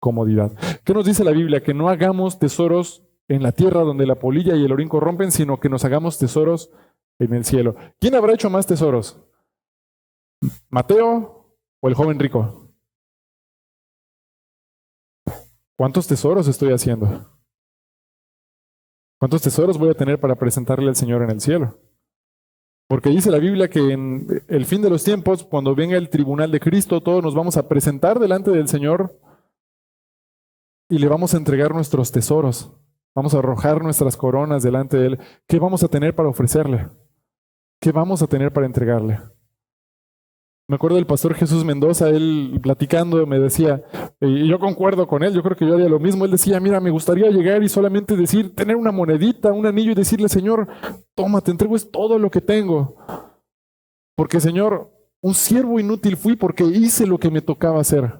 comodidad. ¿Qué nos dice la Biblia? Que no hagamos tesoros en la tierra donde la polilla y el orín corrompen, sino que nos hagamos tesoros en el cielo. ¿Quién habrá hecho más tesoros? ¿Mateo o el joven rico? ¿Cuántos tesoros estoy haciendo? ¿Cuántos tesoros voy a tener para presentarle al Señor en el cielo? Porque dice la Biblia que en el fin de los tiempos, cuando venga el tribunal de Cristo, todos nos vamos a presentar delante del Señor y le vamos a entregar nuestros tesoros. Vamos a arrojar nuestras coronas delante de Él. ¿Qué vamos a tener para ofrecerle? ¿Qué vamos a tener para entregarle? Me acuerdo del pastor Jesús Mendoza, él platicando me decía, y yo concuerdo con él, yo creo que yo haría lo mismo. Él decía, mira, me gustaría llegar y solamente decir, tener una monedita, un anillo y decirle, Señor, toma, te entrego es todo lo que tengo. Porque, Señor, un siervo inútil fui porque hice lo que me tocaba hacer.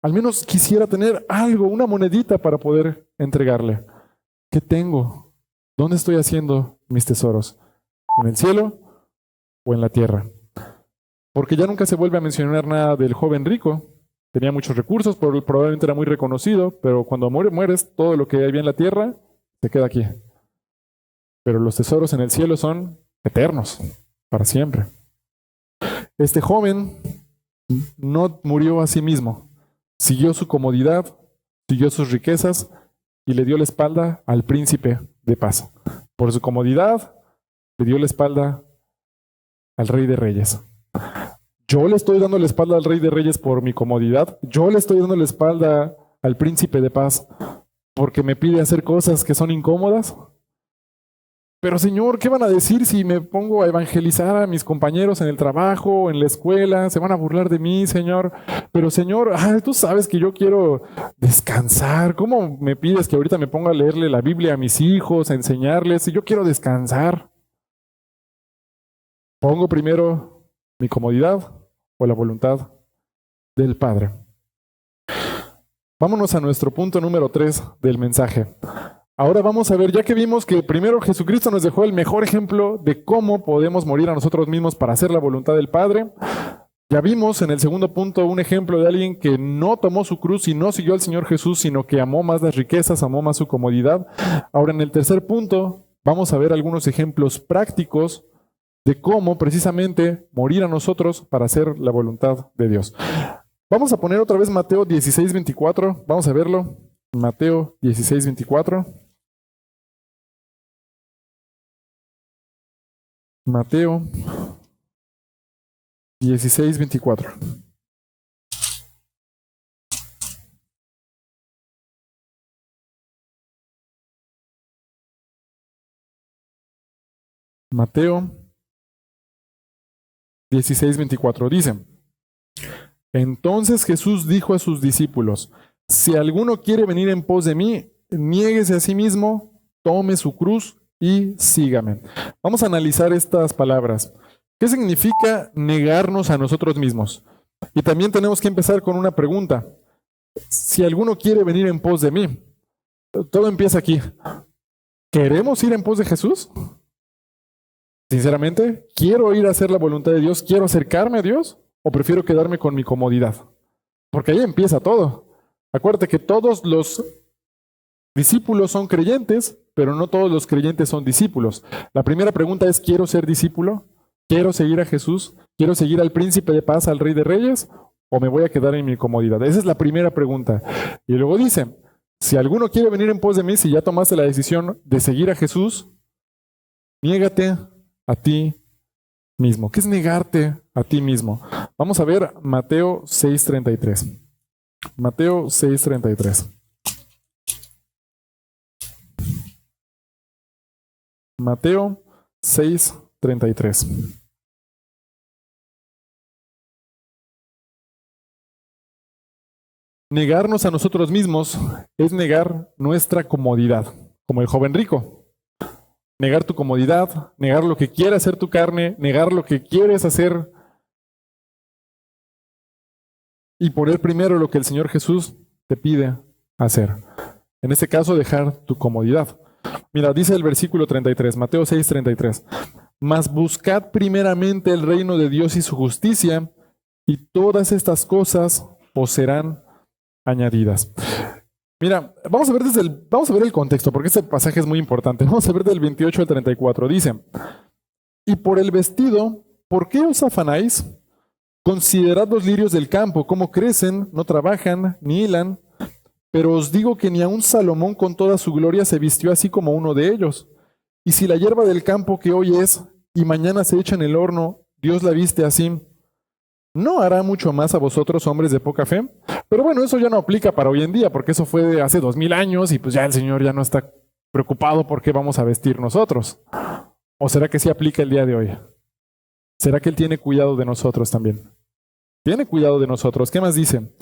Al menos quisiera tener algo, una monedita para poder entregarle. ¿Qué tengo? ¿Dónde estoy haciendo mis tesoros? ¿En el cielo o en la tierra? Porque ya nunca se vuelve a mencionar nada del joven rico. Tenía muchos recursos, probablemente era muy reconocido, pero cuando mueres, todo lo que había en la tierra se queda aquí. Pero los tesoros en el cielo son eternos, para siempre. Este joven no murió a sí mismo, siguió su comodidad, siguió sus riquezas y le dio la espalda al príncipe de paz. Por su comodidad, le dio la espalda al Rey de Reyes. Yo le estoy dando la espalda al Rey de Reyes por mi comodidad. Yo le estoy dando la espalda al príncipe de paz porque me pide hacer cosas que son incómodas. Pero Señor, ¿qué van a decir si me pongo a evangelizar a mis compañeros en el trabajo, en la escuela? Se van a burlar de mí, Señor. Pero Señor, tú sabes que yo quiero descansar. ¿Cómo me pides que ahorita me ponga a leerle la Biblia a mis hijos, a enseñarles? Si yo quiero descansar. ¿Pongo primero mi comodidad o la voluntad del Padre? Vámonos a nuestro punto número 3 del mensaje. Ahora vamos a ver, ya que vimos que primero Jesucristo nos dejó el mejor ejemplo de cómo podemos morir a nosotros mismos para hacer la voluntad del Padre. Ya vimos en el segundo punto un ejemplo de alguien que no tomó su cruz y no siguió al Señor Jesús, sino que amó más las riquezas, amó más su comodidad. Ahora en el tercer punto vamos a ver algunos ejemplos prácticos de cómo precisamente morir a nosotros para hacer la voluntad de Dios. Vamos a poner otra vez Mateo 16:24, vamos a verlo. Mateo 16:24. Mateo 16:24. Mateo 16:24 dice: Entonces Jesús dijo a sus discípulos: Si alguno quiere venir en pos de mí, niéguese a sí mismo, tome su cruz y sígame. Vamos a analizar estas palabras. ¿Qué significa negarnos a nosotros mismos? Y también tenemos que empezar con una pregunta. Si alguno quiere venir en pos de mí, todo empieza aquí. ¿Queremos ir en pos de Jesús? Sinceramente, ¿quiero ir a hacer la voluntad de Dios? ¿Quiero acercarme a Dios? ¿O prefiero quedarme con mi comodidad? Porque ahí empieza todo. Acuérdate que todos los discípulos son creyentes, pero no todos los creyentes son discípulos. La primera pregunta es, ¿quiero ser discípulo? ¿Quiero seguir a Jesús? ¿Quiero seguir al príncipe de paz, al Rey de Reyes? ¿O me voy a quedar en mi comodidad? Esa es la primera pregunta. Y luego dice, si alguno quiere venir en pos de mí, si ya tomaste la decisión de seguir a Jesús, niégate a ti mismo. ¿Qué es negarte a ti mismo? Vamos a ver Mateo 6:33. Mateo 6:33. Mateo 6:33. Negarnos a nosotros mismos es negar nuestra comodidad, como el joven rico. Negar tu comodidad, negar lo que quiere hacer tu carne, negar lo que quieres hacer y poner primero lo que el Señor Jesús te pide hacer. En este caso, dejar tu comodidad. Mira, dice el versículo 33, Mateo 6:33. Mas buscad primeramente el reino de Dios y su justicia, y todas estas cosas os serán añadidas. Mira, vamos a ver el contexto, porque este pasaje es muy importante. Vamos a ver del 28 al 34. Dice, y por el vestido, ¿por qué os afanáis? Considerad los lirios del campo, cómo crecen, no trabajan, ni hilan. Pero os digo que ni aun Salomón con toda su gloria se vistió así como uno de ellos. Y si la hierba del campo que hoy es, y mañana se echa en el horno, Dios la viste así, ¿no hará mucho más a vosotros, hombres de poca fe? Pero bueno, eso ya no aplica para hoy en día, porque eso fue de hace 2000 años y pues ya el Señor ya no está preocupado por qué vamos a vestir nosotros. ¿O será que sí aplica el día de hoy? ¿Será que Él tiene cuidado de nosotros también? Tiene cuidado de nosotros. ¿Qué más dice?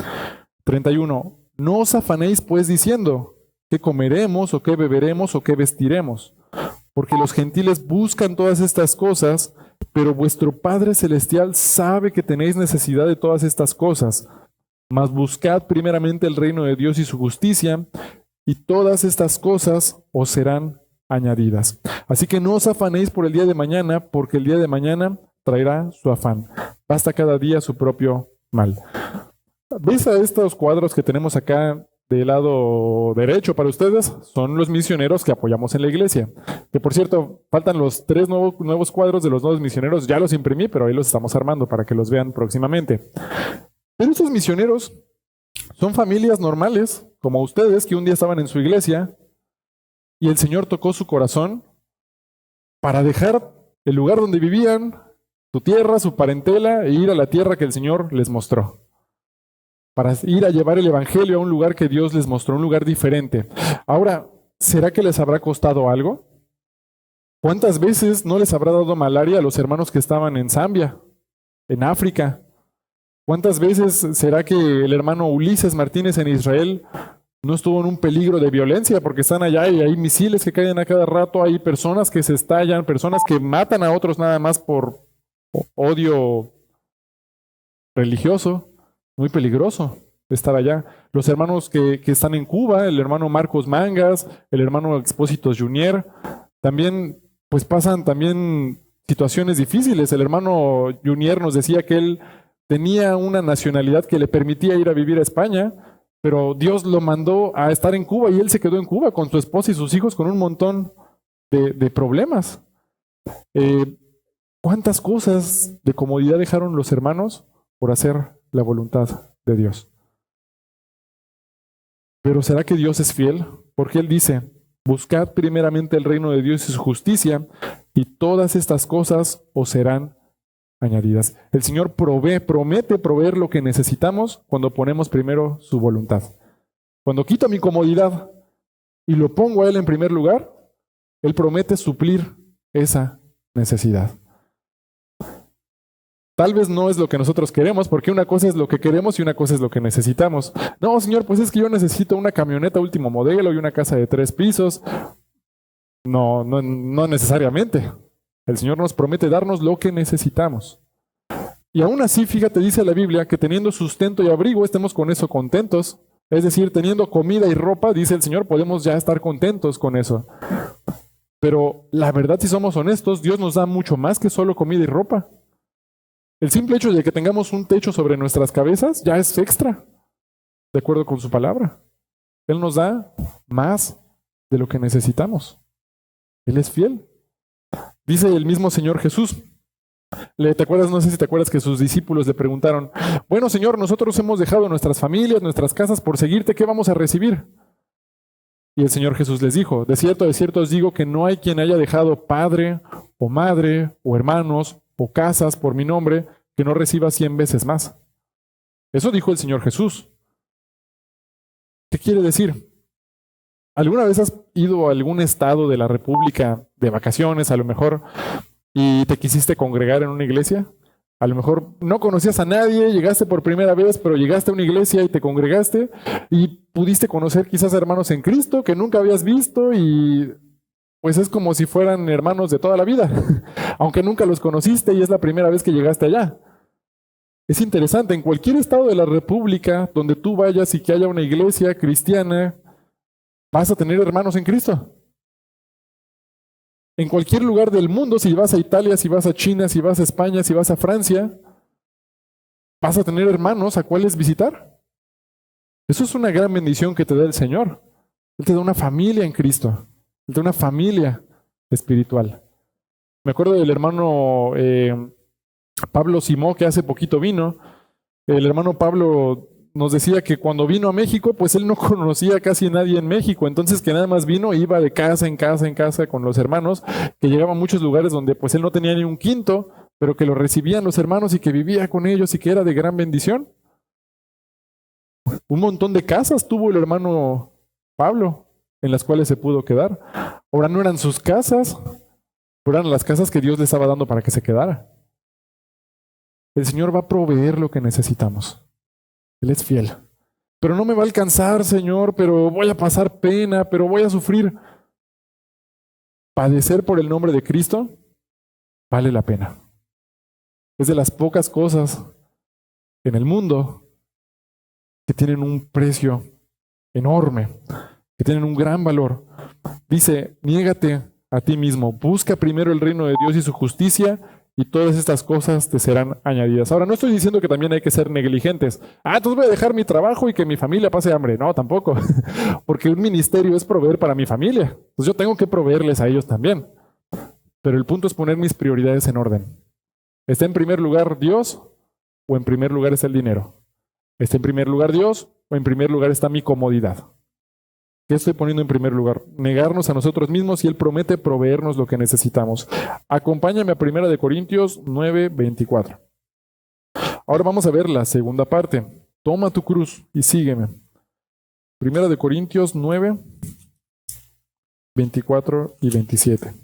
31. No os afanéis pues diciendo, ¿qué comeremos o qué beberemos o qué vestiremos? Porque los gentiles buscan todas estas cosas, pero vuestro Padre Celestial sabe que tenéis necesidad de todas estas cosas. Mas buscad primeramente el reino de Dios y su justicia, y todas estas cosas os serán añadidas. Así que no os afanéis por el día de mañana, porque el día de mañana traerá su afán. Basta cada día su propio mal. ¿Ves a estos cuadros que tenemos acá del lado derecho para ustedes? Son los misioneros que apoyamos en la iglesia. Que por cierto, faltan los 3 nuevos cuadros de los nuevos misioneros. Ya los imprimí, pero ahí los estamos armando para que los vean próximamente. Pero estos misioneros son familias normales, como ustedes, que un día estaban en su iglesia y el Señor tocó su corazón para dejar el lugar donde vivían, su tierra, su parentela, e ir a la tierra que el Señor les mostró. Para ir a llevar el evangelio a un lugar que Dios les mostró, un lugar diferente. Ahora, ¿será que les habrá costado algo? ¿Cuántas veces no les habrá dado malaria a los hermanos que estaban en Zambia, en África? ¿Cuántas veces será que el hermano Ulises Martínez en Israel no estuvo en un peligro de violencia porque están allá y hay misiles que caen a cada rato, hay personas que se estallan, personas que matan a otros nada más por odio religioso? Muy peligroso estar allá. Los hermanos que están en Cuba, el hermano Marcos Mangas, el hermano Expósitos Junior, también pues pasan también situaciones difíciles. El hermano Junior nos decía que él tenía una nacionalidad que le permitía ir a vivir a España, pero Dios lo mandó a estar en Cuba y él se quedó en Cuba con su esposa y sus hijos con un montón de problemas. ¿Cuántas cosas de comodidad dejaron los hermanos por hacer la voluntad de Dios? Pero ¿será que Dios es fiel? Porque Él dice, buscad primeramente el reino de Dios y su justicia, y todas estas cosas os serán añadidas. El Señor promete proveer lo que necesitamos cuando ponemos primero su voluntad. Cuando quito mi comodidad y lo pongo a Él en primer lugar, Él promete suplir esa necesidad. Tal vez no es lo que nosotros queremos, porque una cosa es lo que queremos y una cosa es lo que necesitamos. No, Señor, pues es que yo necesito una camioneta último modelo y una casa de 3 pisos. No necesariamente. El Señor nos promete darnos lo que necesitamos. Y aún así, fíjate, dice la Biblia que teniendo sustento y abrigo, estemos con eso contentos. Es decir, teniendo comida y ropa, dice el Señor, podemos ya estar contentos con eso. Pero la verdad, si somos honestos, Dios nos da mucho más que solo comida y ropa. El simple hecho de que tengamos un techo sobre nuestras cabezas ya es extra, de acuerdo con su palabra. Él nos da más de lo que necesitamos. Él es fiel. Dice el mismo Señor Jesús. ¿Te acuerdas? No sé si te acuerdas que sus discípulos le preguntaron, bueno, Señor, nosotros hemos dejado nuestras familias, nuestras casas por seguirte, ¿qué vamos a recibir? Y el Señor Jesús les dijo, de cierto os digo que no hay quien haya dejado padre o madre o hermanos o casas por mi nombre que no reciba 100 veces más. Eso dijo el Señor Jesús. ¿Qué quiere decir? ¿Alguna vez has ido a algún estado de la República de vacaciones, a lo mejor, y te quisiste congregar en una iglesia? A lo mejor no conocías a nadie, llegaste por primera vez, pero llegaste a una iglesia y te congregaste y pudiste conocer quizás hermanos en Cristo que nunca habías visto y pues es como si fueran hermanos de toda la vida, aunque nunca los conociste y es la primera vez que llegaste allá. Es interesante, en cualquier estado de la República donde tú vayas y que haya una iglesia cristiana, vas a tener hermanos en Cristo. En cualquier lugar del mundo, si vas a Italia, si vas a China, si vas a España, si vas a Francia, vas a tener hermanos a cuáles visitar. Eso es una gran bendición que te da el Señor. Él te da una familia en Cristo. Él te da una familia espiritual. Me acuerdo del hermano Pablo Simó, que hace poquito vino. El hermano Pablo nos decía que cuando vino a México, pues él no conocía casi a nadie en México, entonces que nada más vino, iba de casa en casa en casa con los hermanos, que llegaba a muchos lugares donde pues él no tenía ni un quinto, pero que lo recibían los hermanos y que vivía con ellos y que era de gran bendición. Un montón de casas tuvo el hermano Pablo, en las cuales se pudo quedar. Ahora no eran sus casas, pero eran las casas que Dios le estaba dando para que se quedara. El Señor va a proveer lo que necesitamos. Él es fiel. Pero no me va a alcanzar, Señor, pero voy a pasar pena, pero voy a sufrir. Padecer por el nombre de Cristo vale la pena. Es de las pocas cosas en el mundo que tienen un precio enorme, que tienen un gran valor. Dice, niégate a ti mismo, busca primero el reino de Dios y su justicia, y todas estas cosas te serán añadidas. Ahora, no estoy diciendo que también hay que ser negligentes. Entonces voy a dejar mi trabajo y que mi familia pase hambre. No, tampoco. Porque un ministerio es proveer para mi familia. Entonces yo tengo que proveerles a ellos también. Pero el punto es poner mis prioridades en orden. ¿Está en primer lugar Dios o en primer lugar está el dinero? ¿Está en primer lugar Dios o en primer lugar está mi comodidad? ¿Qué estoy poniendo en primer lugar? Negarnos a nosotros mismos y Él promete proveernos lo que necesitamos. Acompáñame a 1 Corintios 9:24. Ahora vamos a ver la segunda parte. Toma tu cruz y sígueme. 1 Corintios 9:24 y 27.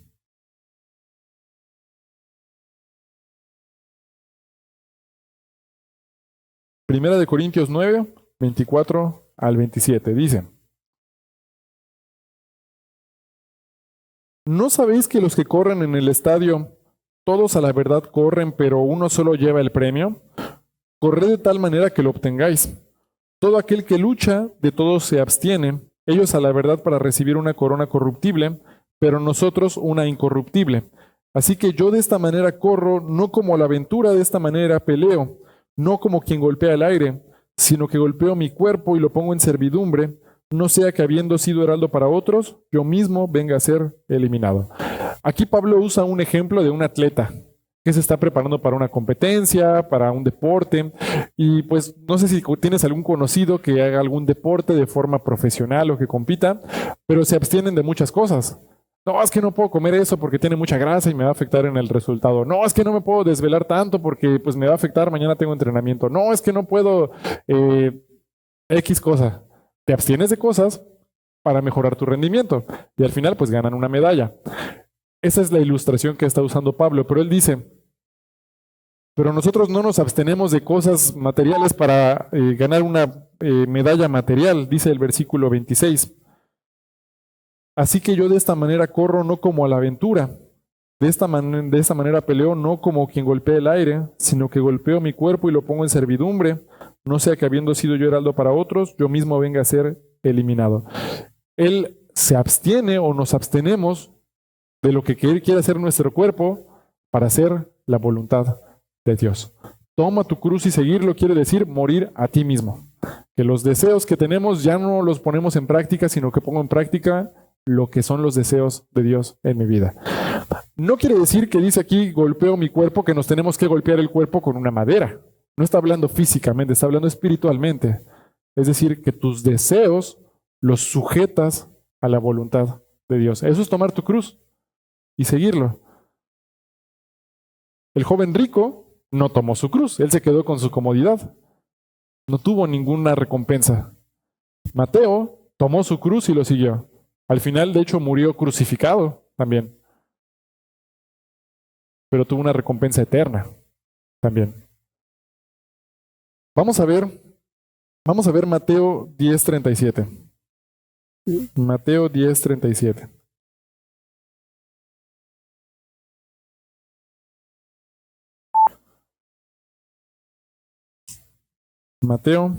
Primera de Corintios 9:24 al 27. Dice: ¿No sabéis que los que corren en el estadio, todos a la verdad corren, pero uno solo lleva el premio? Corred de tal manera que lo obtengáis. Todo aquel que lucha, de todos se abstiene, ellos a la verdad para recibir una corona corruptible, pero nosotros una incorruptible. Así que yo de esta manera corro, no como a la aventura, de esta manera peleo, no como quien golpea el aire, sino que golpeo mi cuerpo y lo pongo en servidumbre, no sea que habiendo sido heraldo para otros, yo mismo venga a ser eliminado. Aquí Pablo usa un ejemplo de un atleta que se está preparando para una competencia, para un deporte, y pues no sé si tienes algún conocido que haga algún deporte de forma profesional o que compita, pero se abstienen de muchas cosas. No, es que no puedo comer eso porque tiene mucha grasa y me va a afectar en el resultado. No, es que no me puedo desvelar tanto porque pues me va a afectar, mañana tengo entrenamiento. No, es que no puedo X cosa. Te abstienes de cosas para mejorar tu rendimiento y al final pues ganan una medalla. Esa es la ilustración que está usando Pablo, pero él dice, pero nosotros no nos abstenemos de cosas materiales para ganar una medalla material, dice el versículo 26. Así que yo de esta manera corro no como a la aventura, de esta manera peleo no como quien golpea el aire, sino que golpeo mi cuerpo y lo pongo en servidumbre, no sea que habiendo sido yo heraldo para otros, yo mismo venga a ser eliminado. Él se abstiene o nos abstenemos de lo que quiere hacer nuestro cuerpo para hacer la voluntad de Dios. Toma tu cruz y seguirlo quiere decir morir a ti mismo. Que los deseos que tenemos ya no los ponemos en práctica, sino que pongo en práctica lo que son los deseos de Dios en mi vida. No quiere decir que dice aquí golpeo mi cuerpo, que nos tenemos que golpear el cuerpo con una madera. No está hablando físicamente, está hablando espiritualmente. Es decir, que tus deseos los sujetas a la voluntad de Dios. Eso es tomar tu cruz y seguirlo. El joven rico no tomó su cruz, él se quedó con su comodidad. No tuvo ninguna recompensa. Mateo tomó su cruz y lo siguió. Al final, de hecho, murió crucificado también. Pero tuvo una recompensa eterna también. Vamos a ver Mateo 10:37. Mateo 10:37. Mateo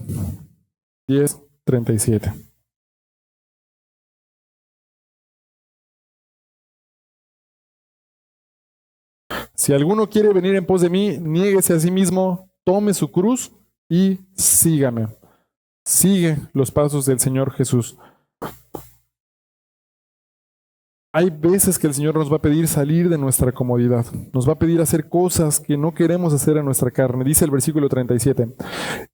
10:37. Si alguno quiere venir en pos de mí, niéguese a sí mismo, tome su cruz y sígame. Sigue los pasos del Señor Jesús. Hay veces que el Señor nos va a pedir salir de nuestra comodidad. Nos va a pedir hacer cosas que no queremos hacer en nuestra carne. Dice el versículo 37.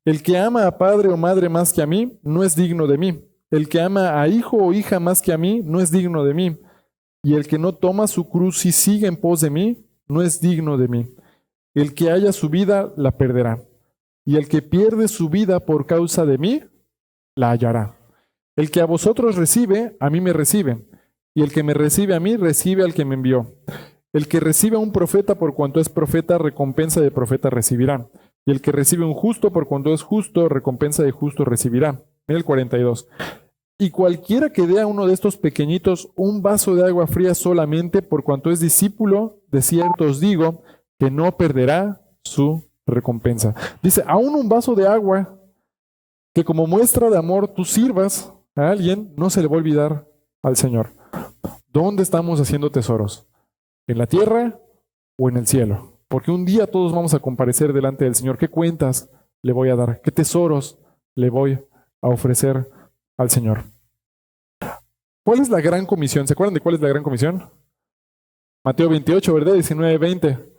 El que ama a padre o madre más que a mí, no es digno de mí. El que ama a hijo o hija más que a mí, no es digno de mí. Y el que no toma su cruz y sigue en pos de mí, no es digno de mí. El que haya su vida, la perderá. Y el que pierde su vida por causa de mí, la hallará. El que a vosotros recibe, a mí me recibe. Y el que me recibe a mí, recibe al que me envió. El que recibe a un profeta por cuanto es profeta, recompensa de profeta recibirá. Y el que recibe a un justo por cuanto es justo, recompensa de justo recibirá. Mira el 42. Y cualquiera que dé a uno de estos pequeñitos un vaso de agua fría solamente por cuanto es discípulo, de cierto os digo, que no perderá su recompensa. Dice, aún un vaso de agua que como muestra de amor tú sirvas a alguien, no se le va a olvidar al Señor. ¿Dónde estamos haciendo tesoros? ¿En la tierra o en el cielo? Porque un día todos vamos a comparecer delante del Señor. ¿Qué cuentas le voy a dar? ¿Qué tesoros le voy a ofrecer al Señor? ¿Cuál es la gran comisión? ¿Se acuerdan de cuál es la gran comisión? Mateo 28, ¿verdad? 19, 20.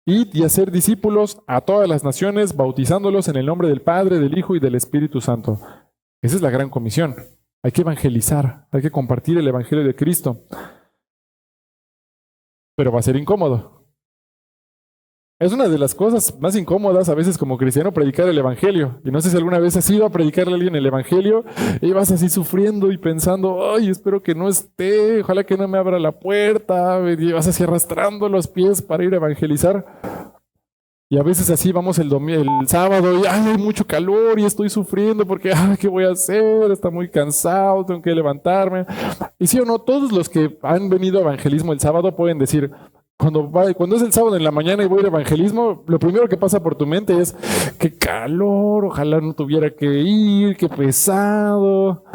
Id y hacer discípulos a todas las naciones, bautizándolos en el nombre del Padre, del Hijo y del Espíritu Santo. Esa es la gran comisión. Hay que evangelizar, hay que compartir el Evangelio de Cristo. Pero va a ser incómodo. Es una de las cosas más incómodas a veces como cristiano predicar el Evangelio. Y no sé si alguna vez has ido a predicarle a alguien el Evangelio y vas así sufriendo y pensando, ay, espero que no esté, ojalá que no me abra la puerta, y vas así arrastrando los pies para ir a evangelizar. Y a veces así vamos el sábado y ay, hay mucho calor y estoy sufriendo porque, ay, ¿qué voy a hacer? Está muy cansado, tengo que levantarme. Y sí o no, todos los que han venido a evangelismo el sábado pueden decir, cuando es el sábado en la mañana y voy a ir a evangelismo, lo primero que pasa por tu mente es, qué calor, ojalá no tuviera que ir, qué pesado.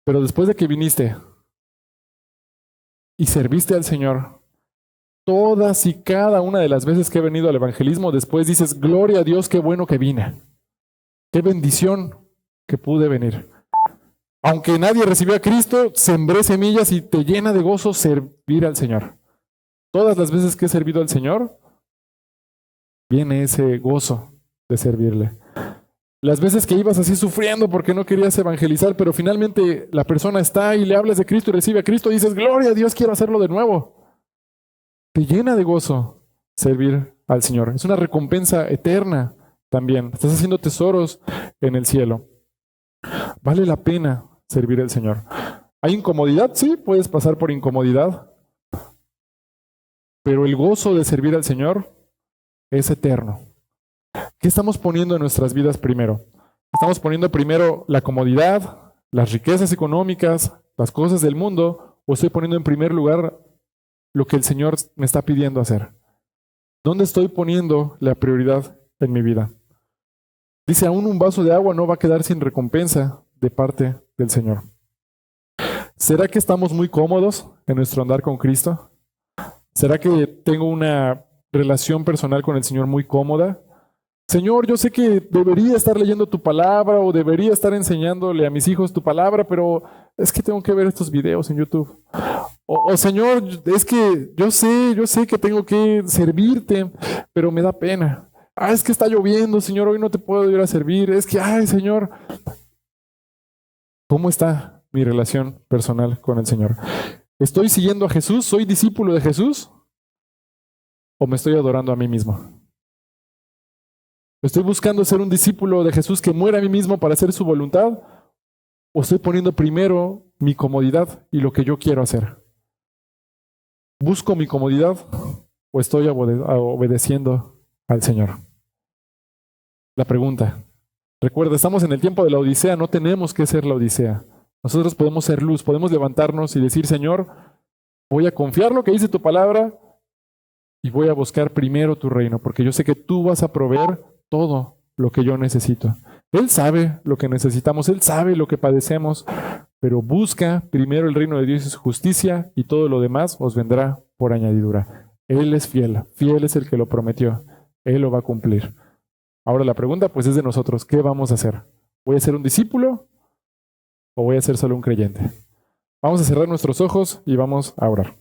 Pero después de que viniste y serviste al Señor, todas y cada una de las veces que he venido al evangelismo, después dices, gloria a Dios, qué bueno que vine. Qué bendición que pude venir. Aunque nadie recibió a Cristo, sembré semillas y te llena de gozo servir al Señor. Todas las veces que he servido al Señor, viene ese gozo de servirle. Las veces que ibas así sufriendo porque no querías evangelizar, pero finalmente la persona está y le hablas de Cristo y recibe a Cristo y dices, gloria a Dios, quiero hacerlo de nuevo. Te llena de gozo servir al Señor. Es una recompensa eterna también. Estás haciendo tesoros en el cielo. Vale la pena servir al Señor. ¿Hay incomodidad? Sí, puedes pasar por incomodidad. Pero el gozo de servir al Señor es eterno. ¿Qué estamos poniendo en nuestras vidas primero? ¿Estamos poniendo primero la comodidad, las riquezas económicas, las cosas del mundo? ¿O estoy poniendo en primer lugar lo que el Señor me está pidiendo hacer? ¿Dónde estoy poniendo la prioridad en mi vida? Dice, aún un vaso de agua no va a quedar sin recompensa de parte del Señor. ¿Será que estamos muy cómodos en nuestro andar con Cristo? ¿Será que tengo una relación personal con el Señor muy cómoda? Señor, yo sé que debería estar leyendo tu palabra o debería estar enseñándole a mis hijos tu palabra, pero es que tengo que ver estos videos en YouTube. O Señor, es que yo sé que tengo que servirte, pero me da pena. Es que está lloviendo, Señor, hoy no te puedo ir a servir. Es que, Señor, ¿cómo está mi relación personal con el Señor? ¿Estoy siguiendo a Jesús? ¿Soy discípulo de Jesús? ¿O me estoy adorando a mí mismo? ¿Estoy buscando ser un discípulo de Jesús que muera a mí mismo para hacer su voluntad? ¿O estoy poniendo primero mi comodidad y lo que yo quiero hacer? ¿Busco mi comodidad o estoy obedeciendo al Señor? La pregunta. Recuerda, estamos en el tiempo de la Odisea, no tenemos que ser la Odisea. Nosotros podemos ser luz, podemos levantarnos y decir, Señor, voy a confiar lo que dice tu palabra y voy a buscar primero tu reino, porque yo sé que tú vas a proveer todo lo que yo necesito. Él sabe lo que necesitamos, Él sabe lo que padecemos, pero busca primero el reino de Dios y su justicia y todo lo demás os vendrá por añadidura. Él es fiel, fiel es el que lo prometió, Él lo va a cumplir. Ahora la pregunta pues es de nosotros, ¿qué vamos a hacer? ¿Voy a ser un discípulo o voy a ser solo un creyente? Vamos a cerrar nuestros ojos y vamos a orar.